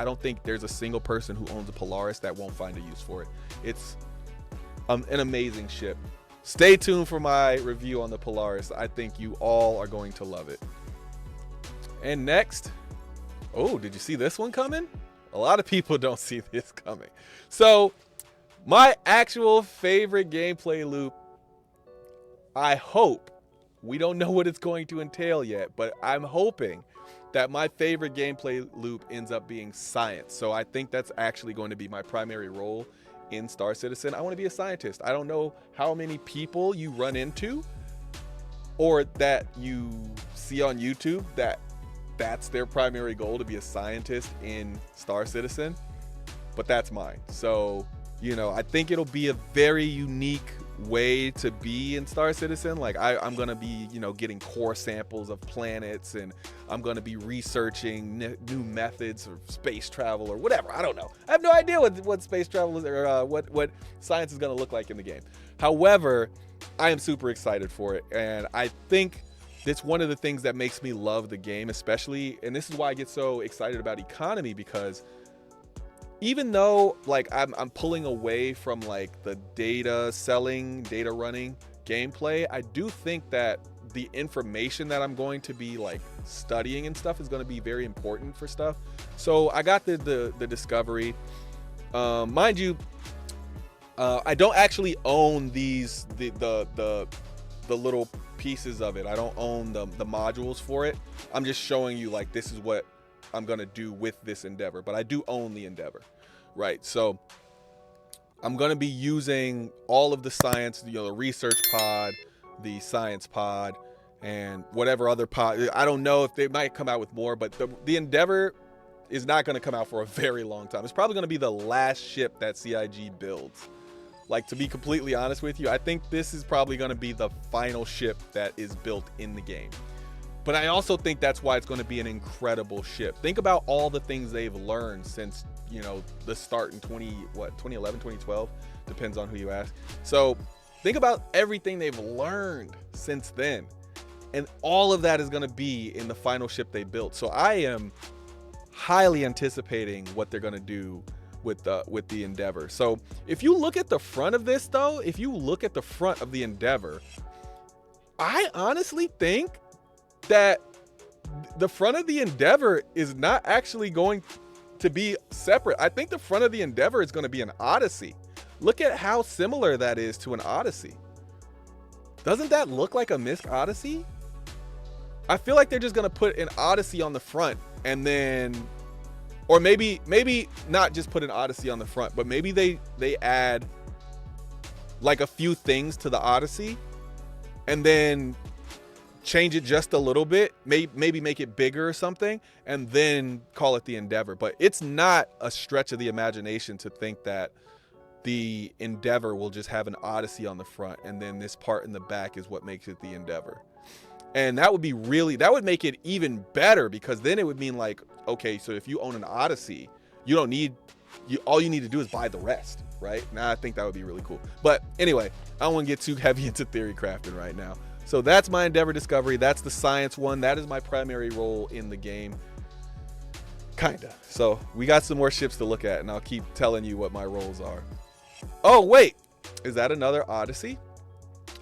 don't think there's a single person who owns a Polaris that won't find a use for it. It's an amazing ship. Stay tuned for my review on the Polaris. I think you all are going to love it. And next, oh, did you see this one coming? A lot of people don't see this coming. So my actual favorite gameplay loop, I hope, we don't know what it's going to entail yet, but I'm hoping that my favorite gameplay loop ends up being science. So I think that's actually going to be my primary role in Star Citizen. I want to be a scientist. I don't know how many people you run into or that you see on YouTube that's their primary goal, to be a scientist in Star Citizen, but that's mine. So I think it'll be a very unique way to be in Star Citizen. Like, I'm going to be, getting core samples of planets, and I'm going to be researching new methods of space travel or whatever. I don't know. I have no idea what space travel is, or what science is going to look like in the game. However, I am super excited for it, and I think it's one of the things that makes me love the game, especially, and this is why I get so excited about economy, because even though like I'm pulling away from like the data running gameplay, I do think that the information that I'm going to be like studying and stuff is going to be very important for stuff. So I got the discovery. Mind you, I don't actually own the little pieces of it. I don't own the modules for it. I'm just showing you like, this is what I'm gonna do with this endeavor, but I do own the endeavor, right? So I'm gonna be using all of the science, the research pod, the science pod, and whatever other pod. I don't know if they might come out with more, but the endeavor is not gonna come out for a very long time. It's probably gonna be the last ship that CIG builds. Like, to be completely honest with you, I think this is probably gonna be the final ship that is built in the game. But I also think that's why it's going to be an incredible ship. Think about all the things they've learned since, the start in 2011, 2012, depends on who you ask. So think about everything they've learned since then. And all of that is going to be in the final ship they built. So I am highly anticipating what they're going to do with the Endeavor. So if you look at the front of this, though, if you look at the front of the Endeavor, I honestly think that the front of the Endeavor is not actually going to be separate. I think the front of the Endeavor is going to be an Odyssey. Look at how similar that is to an Odyssey. Doesn't that look like a MISC Odyssey? I feel like they're just going to put an Odyssey on the front, and then, or maybe not just put an Odyssey on the front, but maybe they add like a few things to the Odyssey and then change it just a little bit, maybe make it bigger or something, and then call it the Endeavor. But it's not a stretch of the imagination to think that the Endeavor will just have an Odyssey on the front, and then this part in the back is what makes it the Endeavor. And that would make it even better, because then it would mean like, okay, so if you own an Odyssey, all you need to do is buy the rest, right? Now I think that would be really cool. But anyway, I don't want to get too heavy into theory crafting right now. So that's my Endeavor discovery. That's the science one. That is my primary role in the game. Kinda. So we got some more ships to look at, and I'll keep telling you what my roles are. Oh, wait. Is that another Odyssey?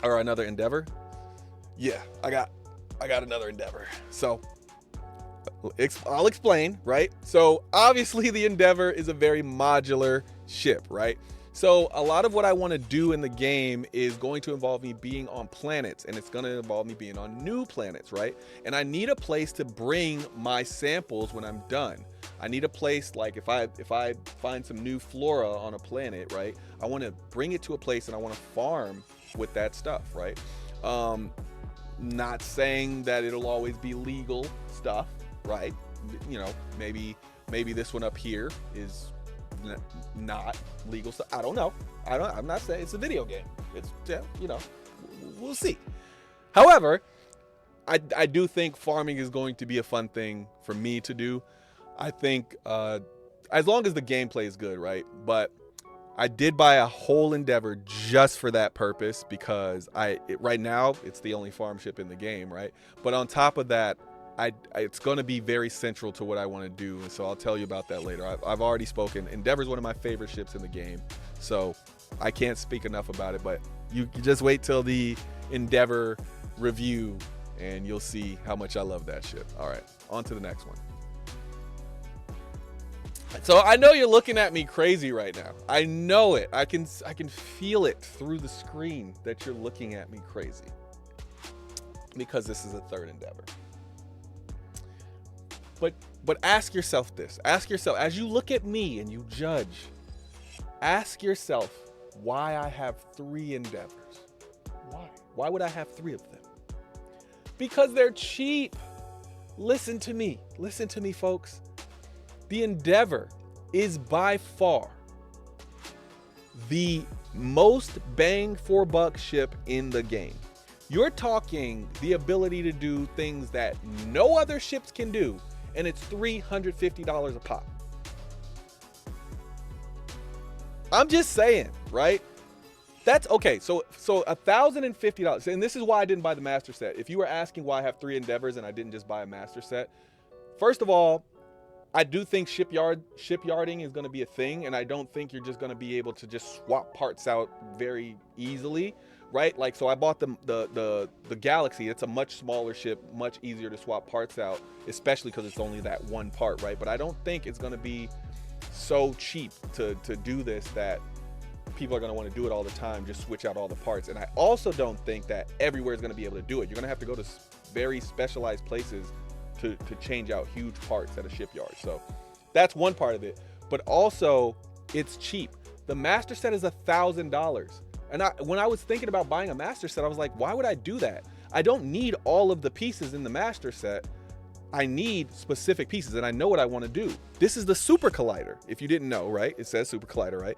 Or another Endeavor? Yeah, I got another Endeavor. So I'll explain, right? So obviously the Endeavor is a very modular ship, right? So a lot of what I want to do in the game is going to involve me being on planets, and it's going to involve me being on new planets, right? And I need a place to bring my samples when I'm done. I need a place, like if I find some new flora on a planet, right? I want to bring it to a place and I want to farm with that stuff, right? Not saying that it'll always be legal stuff, right? You know, maybe this one up here is not legal stuff. I don't know. I'm not saying it's a video game. It's, yeah, you know, we'll see. However, I do think farming is going to be a fun thing for me to do. I think as long as the gameplay is good, right? But I did buy a whole Endeavor just for that purpose, because right now it's the only farm ship in the game, right? But on top of that, it's going to be very central to what I want to do, and so I'll tell you about that later. I've already spoken. Endeavor is one of my favorite ships in the game, so I can't speak enough about it. But you just wait till the Endeavor review, and you'll see how much I love that ship. All right, on to the next one. So I know you're looking at me crazy right now. I know it. I can feel it through the screen that you're looking at me crazy, because this is a third Endeavor. But ask yourself this. Ask yourself, as you look at me and you judge, ask yourself why I have 3 Endeavors. Why? Why would I have 3 of them? Because they're cheap. Listen to me. Listen to me, folks. The Endeavor is by far the most bang for buck ship in the game. You're talking the ability to do things that no other ships can do, and it's $350 a pop. I'm just saying, right? That's okay. So $1,050, and this is why I didn't buy the master set. If you were asking why I have 3 Endeavors and I didn't just buy a master set, first of all, I do think shipyarding is going to be a thing, and I don't think you're just going to be able to just swap parts out very easily, right? Like, so I bought the Galaxy. It's a much smaller ship, much easier to swap parts out, especially because it's only that one part, right? But I don't think it's going to be so cheap to do this that people are going to want to do it all the time, just switch out all the parts. And I also don't think that everywhere is going to be able to do it. You're going to have to go to very specialized places to change out huge parts at a shipyard. So that's one part of it. But also, it's cheap. The master set is $1,000. And when I was thinking about buying a master set, I was like, why would I do that? I don't need all of the pieces in the master set. I need specific pieces, and I know what I want to do. This is the Super Collider. If you didn't know, right? It says Super Collider, right?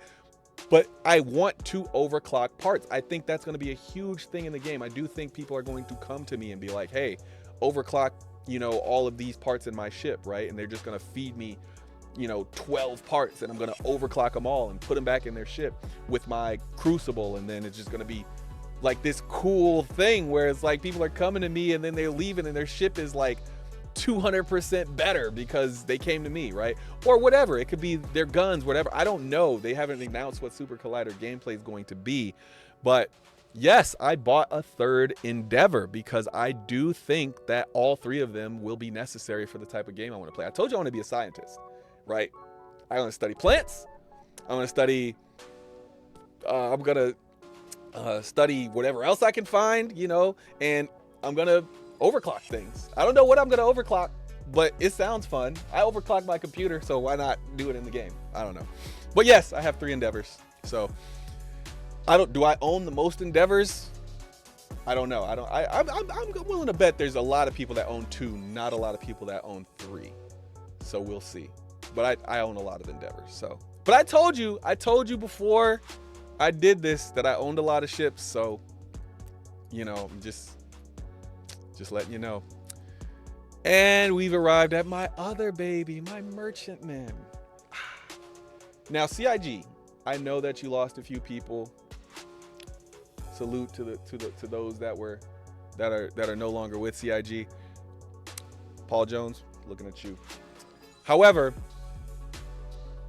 But I want to overclock parts. I think that's going to be a huge thing in the game. I do think people are going to come to me and be like, hey, overclock, you know, all of these parts in my ship, right? And they're just going to feed me, you know, 12 parts, and I'm going to overclock them all and put them back in their ship with my crucible, and then it's just going to be like this cool thing where it's like people are coming to me and then they're leaving and their ship is like 200% better because they came to me, right? Or whatever. It could be their guns, whatever. I don't know. They haven't announced what Super Collider gameplay is going to be. But yes, I bought a third Endeavor because I do think that all three of them will be necessary for the type of game I want to play. I told you I want to be a scientist, right? I want to study plants. I want to study, I'm going to study whatever else I can find, you know, and I'm going to overclock things. I don't know what I'm going to overclock, but it sounds fun. I overclock my computer, so why not do it in the game? I don't know. But yes, I have 3 Endeavors. So do I own the most Endeavors? I don't know. I'm willing to bet there's a lot of people that own 2, not a lot of people that own 3. So we'll see. But I own a lot of Endeavors. So, but I told you before I did this that I owned a lot of ships. So, you know, just letting you know. And we've arrived at my other baby, my merchantman. Now, CIG, I know that you lost a few people. Salute to those that are no longer with CIG. Paul Jones, looking at you. However,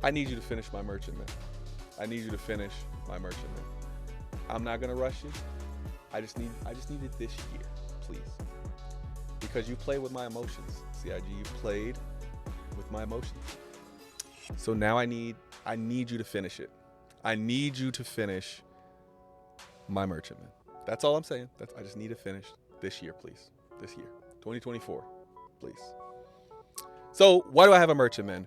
I need you to finish my merchantman. I need you to finish my merchantman. I'm not gonna rush you. I just need it this year, please. Because you play with my emotions, CIG. You played with my emotions. So now I need you to finish it. I need you to finish my merchantman. That's all I'm saying. I just need to finish this year, please. This year, 2024, please. So why do I have a merchantman?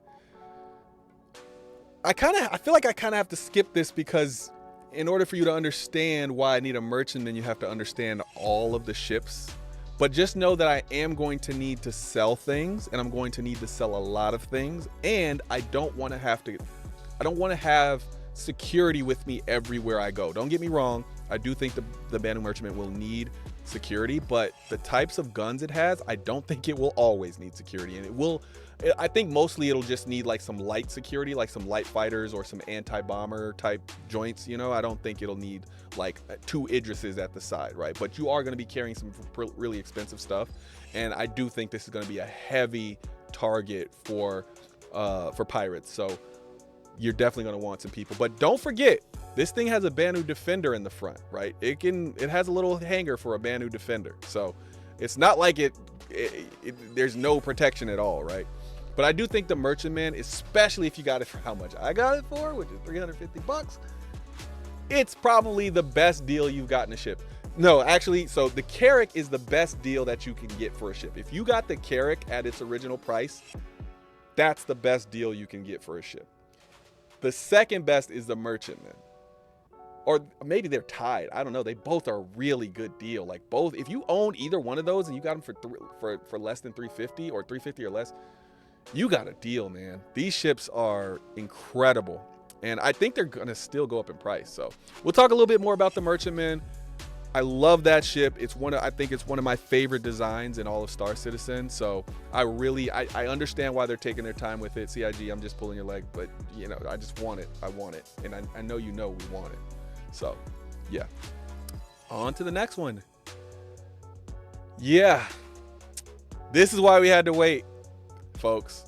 I feel like I kind of have to skip this because in order for you to understand why I need a merchantman, you have to understand all of the ships. But just know that I am going to need to sell things, and I'm going to need to sell a lot of things, and I don't want to have security with me everywhere I go. Don't get me wrong. I do think the Banu Merchantman will need security, but the types of guns it has, I don't think it will always need security. And I think mostly it'll just need like some light security, like some light fighters or some anti-bomber type joints, you know. I don't think it'll need like 2 Idrises at the side, right? But you are going to be carrying some really expensive stuff, and I do think this is going to be a heavy target for pirates. So you're definitely going to want some people. But don't forget, this thing has a Banu Defender in the front, right? It has a little hanger for a Banu Defender. So it's not like there's no protection at all, right? But I do think the Merchantman, especially if you got it for how much I got it for, which is $350, it's probably the best deal you've gotten a ship. No, actually, so the Carrack is the best deal that you can get for a ship. If you got the Carrack at its original price, that's the best deal you can get for a ship. The second best is the Merchantman. Or maybe they're tied. I don't know. They both are a really good deal. Like both, if you own either one of those and you got them for less than 350 or 350 or less, you got a deal, man. These ships are incredible, and I think they're gonna still go up in price. So we'll talk a little bit more about the Merchantman. I love that ship. I think it's one of my favorite designs in all of Star Citizen. So I understand why they're taking their time with it. CIG, I'm just pulling your leg, but you know, I just want it. I want it, and I know you know we want it. So yeah, on to the next one. Yeah, this is why we had to wait, folks.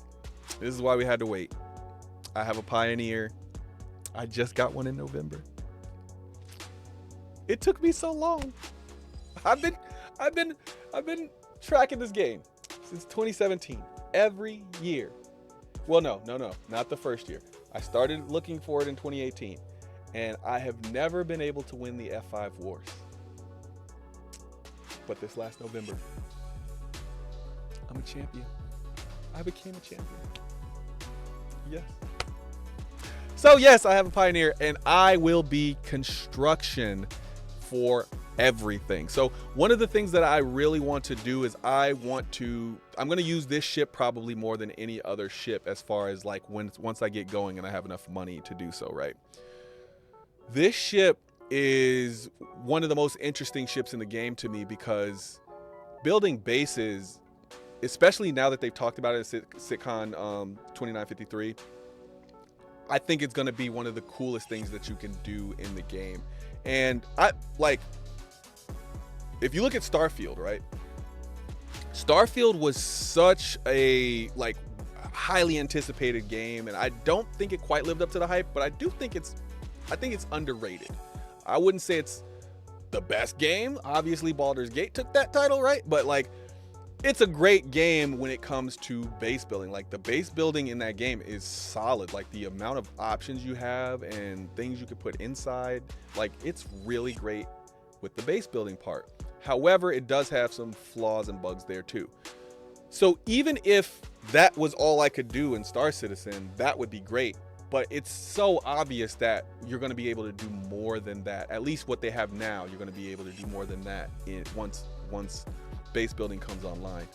This is why we had to wait. I have a Pioneer. I just got one in November. It took me so long. I've been tracking this game since 2017. Every year. Well, no, not the first year. I started looking for it in 2018, and I have never been able to win the F5 Wars. But this last November, I'm a champion. I became a champion. Yes. So yes, I have a Pioneer, and I will be construction for everything. So one of the things that I really want to do is I'm going to use this ship probably more than any other ship as far as like once I get going and I have enough money to do so, right? This ship is one of the most interesting ships in the game to me because building bases, especially now that they've talked about it at SitCon 2953, I think it's going to be one of the coolest things that you can do in the game. And if you look at Starfield, right? Starfield was such a like highly anticipated game, and I don't think it quite lived up to the hype, but I think it's underrated. I wouldn't say it's the best game. Obviously, Baldur's Gate took that title, right? But like, it's a great game when it comes to base building. Like, the base building in that game is solid. Like, the amount of options you have and things you could put inside, like, it's really great with the base building part. However, it does have some flaws and bugs there too. So even if that was all I could do in Star Citizen, that would be great. But it's so obvious that you're going to be able to do more than that. At least what they have now, you're going to be able to do more than that once base building comes online.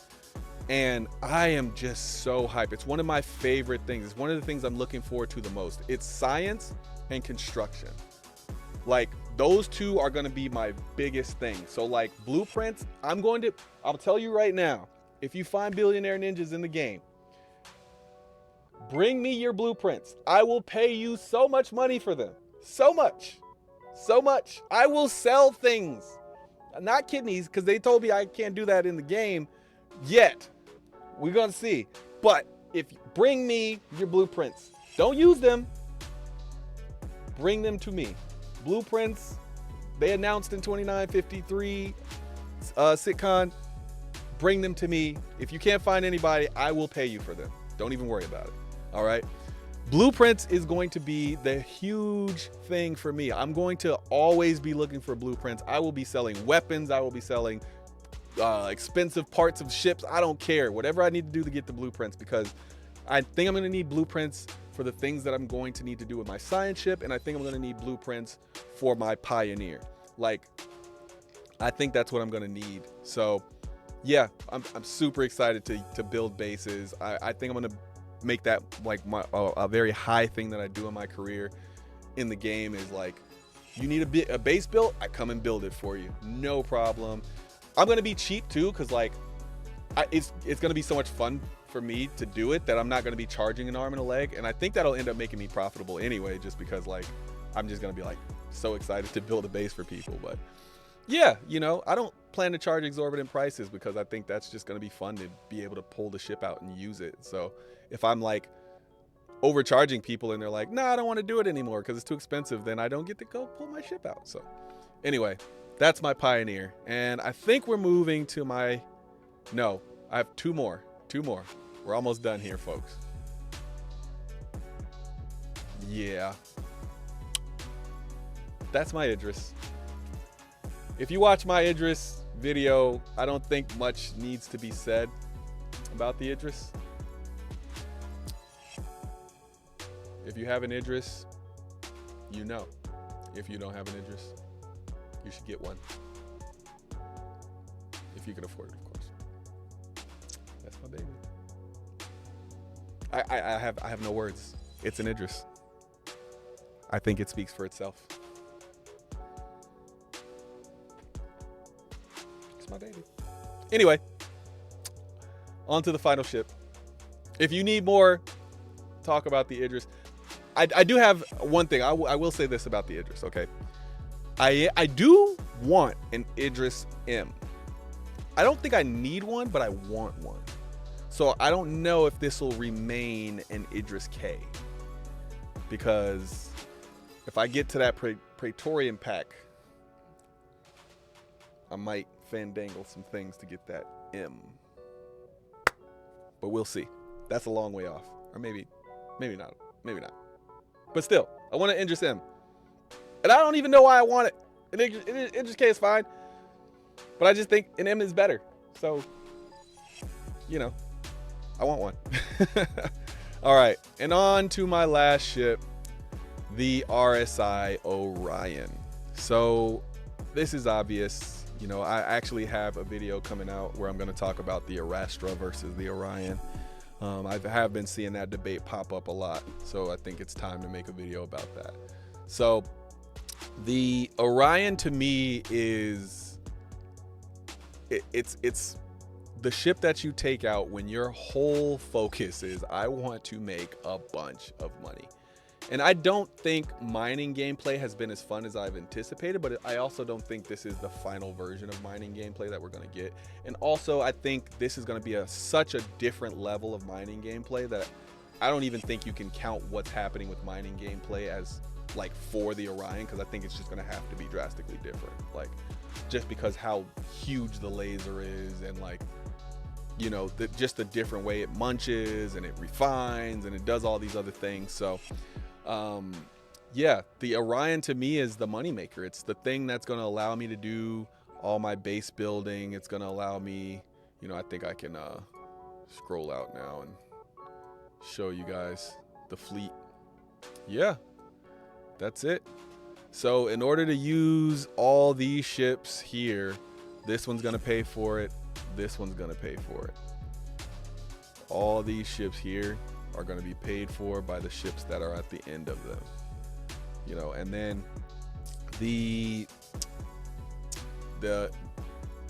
And I am just so hyped. It's one of my favorite things. It's one of the things I'm looking forward to the most. It's science and construction. Like, those two are going to be my biggest thing. So like blueprints, I'll tell you right now, if you find billionaire ninjas in the game, bring me your blueprints. I will pay you so much money for them. So much. I will sell things. Not kidneys, because they told me I can't do that in the game yet. We're going to see. But bring me your blueprints. Don't use them. Bring them to me. Blueprints, they announced in 2953 SitCon. Bring them to me. If you can't find anybody, I will pay you for them. Don't even worry about it. All right. Blueprints is going to be the huge thing for me. I'm going to always be looking for blueprints. I will be selling weapons. I will be selling expensive parts of ships. I don't care. Whatever I need to do to get the blueprints, because I think I'm going to need blueprints for the things that I'm going to need to do with my science ship, and I think I'm going to need blueprints for my Pioneer. Like, I think that's what I'm going to need. So yeah, I'm super excited to build bases. I think I'm going to make that like a very high thing that I do in my career in the game. Is like, you need a base built, I come and build it for you, no problem. I'm going to be cheap too, because like it's going to be so much fun for me to do it that I'm not going to be charging an arm and a leg, and I think that'll end up making me profitable anyway, just because like I'm just going to be like so excited to build a base for people. But yeah, you know, I don't plan to charge exorbitant prices, because I think that's just going to be fun to be able to pull the ship out and use it. So if I'm like overcharging people and they're like, nah, I don't want to do it anymore because it's too expensive, then I don't get to go pull my ship out. So anyway, that's my Pioneer. And I think we're moving to I have two more. We're almost done here, folks. Yeah. That's my Idris. If you watch my Idris video, I don't think much needs to be said about the Idris. If you have an Idris, you know. If you don't have an Idris, you should get one. If you can afford it, of course. That's my baby. I have no words. It's an Idris. I think it speaks for itself. It's my baby. Anyway, on to the final ship. If you need more talk about the Idris, I do have one thing. I will say this about the Idris, okay? I do want an Idris M. I don't think I need one, but I want one. So I don't know if this will remain an Idris K, because if I get to that Praetorian pack, I might fandangle some things to get that M. But we'll see. That's a long way off. Or maybe not. Maybe not. But still, I want an Idris M. And I don't even know why I want it. An Idris K is fine. But I just think an M is better. So, you know, I want one. All right. And on to my last ship, the RSI Orion. So this is obvious. You know, I actually have a video coming out where I'm going to talk about the Arastra versus the Orion. I have been seeing that debate pop up a lot, so I think it's time to make a video about that. So the Orion, to me, is it's the ship that you take out when your whole focus is, I want to make a bunch of money. And I don't think mining gameplay has been as fun as I've anticipated, but I also don't think this is the final version of mining gameplay that we're going to get. And also, I think this is going to be such a different level of mining gameplay that I don't even think you can count what's happening with mining gameplay as like for the Orion, because I think it's just going to have to be drastically different. Like, just because how huge the laser is, and like, you know, just the different way it munches and it refines and it does all these other things. So yeah, the Orion to me is the moneymaker. It's the thing that's going to allow me to do all my base building. It's going to allow me, you know, I think I can scroll out now and show you guys the fleet. Yeah, that's it. So in order to use all these ships here, this one's going to pay for it. This one's going to pay for it. All these ships here are going to be paid for by the ships that are at the end of them, you know. And then the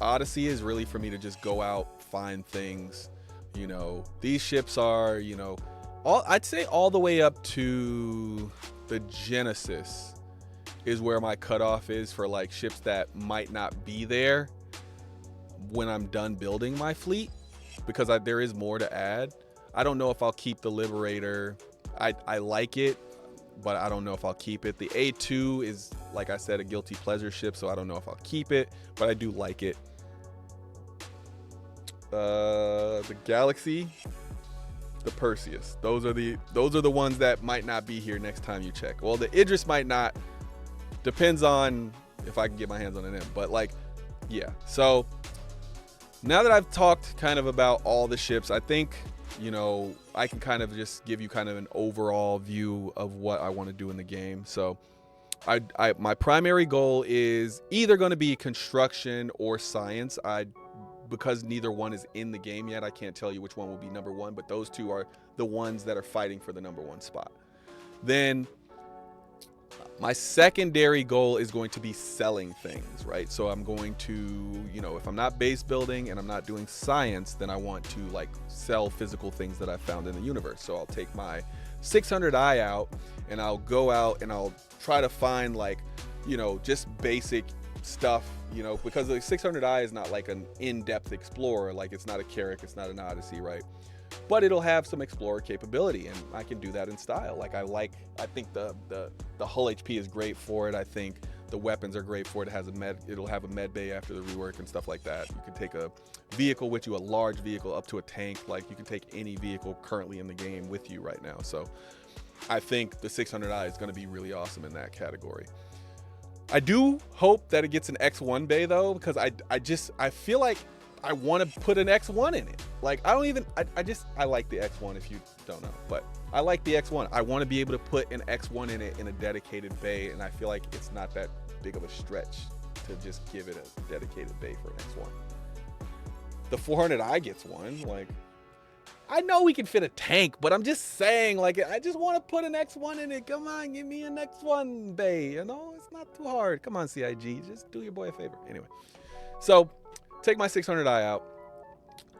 Odyssey is really for me to just go out, find things, you know. These ships are, you know, I'd say all the way up to the Genesis is where my cutoff is for like ships that might not be there when I'm done building my fleet, because there is more to add. I don't know if I'll keep the Liberator. I like it, but I don't know if I'll keep it. The A2 is, like I said, a guilty pleasure ship, so I don't know if I'll keep it, but I do like it. The Galaxy, the Perseus. Those are the ones that might not be here next time you check. Well, the Idris might not. Depends on if I can get my hands on it, but like, yeah. So now that I've talked kind of about all the ships, I think, you know, I can kind of just give you kind of an overall view of what I want to do in the game. So my primary goal is either going to be construction or science. Because neither one is in the game yet, I can't tell you which one will be number one, but those two are the ones that are fighting for the number one spot. Then my secondary goal is going to be selling things, right? So I'm going to, you know, if I'm not base building and I'm not doing science, then I want to like sell physical things that I found in the universe. So I'll take my 600i out and I'll go out and I'll try to find like, you know, just basic stuff, you know, because the 600i is not like an in-depth explorer. Like, it's not a Carrack, it's not an Odyssey, right? But it'll have some explorer capability, and I can do that in style. Like, I think the hull HP is great for it. I think the weapons are great for it. It'll have a med bay after the rework and stuff like that. You can take a vehicle with you, a large vehicle up to a tank. Like, you can take any vehicle currently in the game with you right now. So I think the 600i is going to be really awesome in that category. I do hope that it gets an X1 bay though, because I feel like I want to put an X1 in it. Like, I like the X1, if you don't know, but I like the X1. I want to be able to put an X1 in it in a dedicated bay, and I feel like it's not that big of a stretch to just give it a dedicated bay for an X1. The 400i gets one. Like, I know we can fit a tank, but I'm just saying, like, I just want to put an X1 in it. Come on, give me an X1 bay, you know? It's not too hard. Come on, CIG, just do your boy a favor. Anyway, so take my 600i out.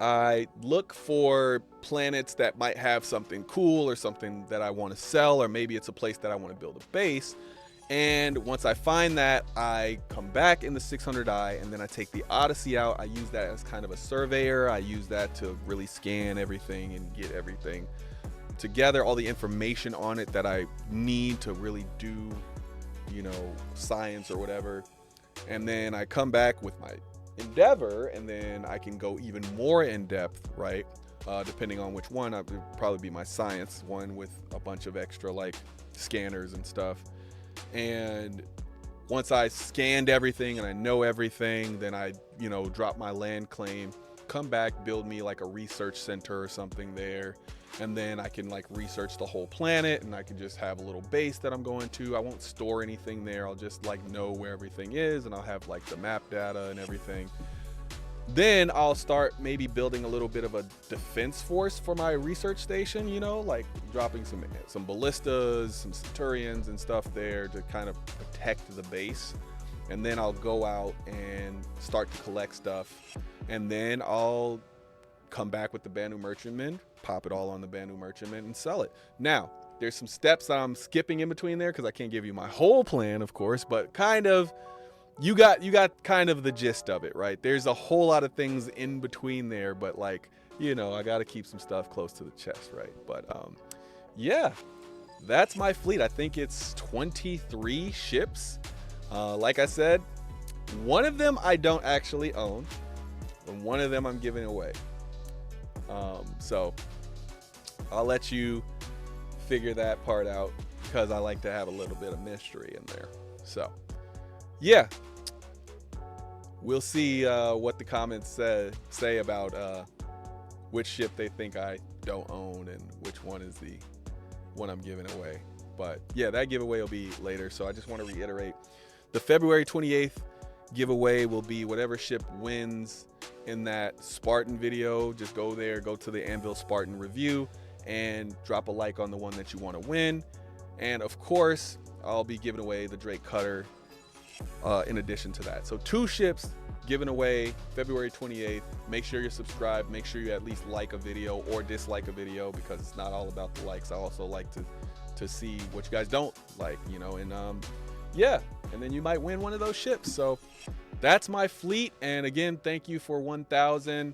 I look for planets that might have something cool or something that I want to sell, or maybe it's a place that I want to build a base. And once I find that, I come back in the 600i, and then I take the Odyssey out. I use that as kind of a surveyor. I use that to really scan everything and get everything together, all the information on it that I need to really do, you know, science or whatever. And then I come back with my Endeavor, and then I can go even more in depth, right? Depending on which one. It would probably be my science one with a bunch of extra like scanners and stuff. And once I scanned everything and I know everything, then I, you know, drop my land claim, come back, build me like a research center or something there. And then I can like research the whole planet, and I can just have a little base that I'm going to. I won't store anything there. I'll just like know where everything is, and I'll have like the map data and everything. Then I'll start maybe building a little bit of a defense force for my research station, you know, like dropping some ballistas, some Centurions and stuff there to kind of protect the base. And then I'll go out and start to collect stuff. And then I'll come back with the Banu Merchantman, pop it all on the Banu Merchantman and sell it. Now, There's some steps that I'm skipping in between there because I can't give you my whole plan, of course, but kind of you got kind of the gist of it, right? There's a whole lot of things in between there, but like, you know, I got to keep some stuff close to the chest, right? But yeah, that's my fleet. I think it's 23 ships. Like I said, one of them I don't actually own, and one of them I'm giving away. So I'll let you figure that part out because I like to have a little bit of mystery in there. So yeah, we'll see what the comments say about which ship they think I don't own and which one is the one I'm giving away. But yeah, that giveaway will be later. So I just want to reiterate, the February 28th giveaway will be whatever ship wins in that Spartan video. Just go there, go to the Anvil Spartan review, and drop a like on the one that you want to win. And of course, I'll be giving away the Drake Cutter in addition to that. So 2 ships given away February 28th. Make sure you're subscribed. Make sure you at least like a video or dislike a video, because it's not all about the likes. I also like to see what you guys don't like, you know, and yeah, and then you might win one of those ships. So that's my fleet. And again, thank you for 1,000.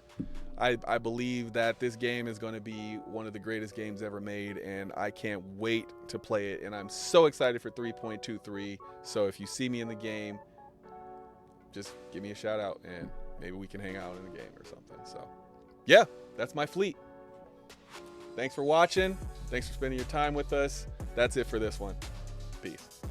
I believe that this game is going to be one of the greatest games ever made, and I can't wait to play it. And I'm so excited for 3.23. So if you see me in the game, just give me a shout out and maybe we can hang out in the game or something. So yeah, that's my fleet. Thanks for watching. Thanks for spending your time with us. That's it for this one. Peace.